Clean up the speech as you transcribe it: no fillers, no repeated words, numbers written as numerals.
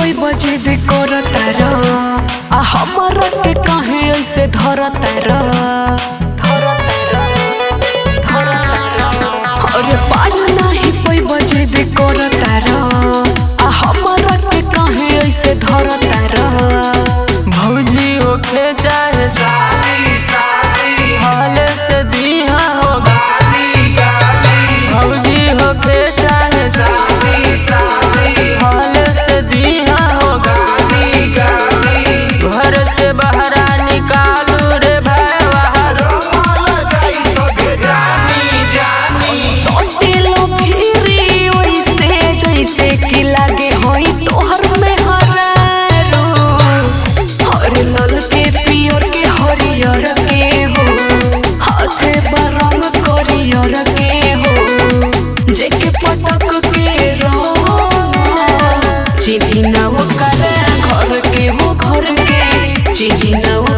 कोई बजे दे करतार आ हमरा के काहे ऐसे धरतार अरे पाल नहीं कोई बजे दे करतार आ हमरा के काहे ऐसे धरतार भौजी होके चाहे साली साली हाले से दिया हो गाली गाली भौजी होके चाहे साली साली हाले से दिया हो गाली गाली घर से बाहर निकालू रे भैया जानी जानी सोटेलो फिरी वैसे जैसे कि लागे होई तोहर में हरारो हरे लाल के पियर के हरियर के हो हाथे बरंग करियर के हो जेके पटक के रंग चिन्ही ना वो करे घर के हो घर के चिन्ही ना वो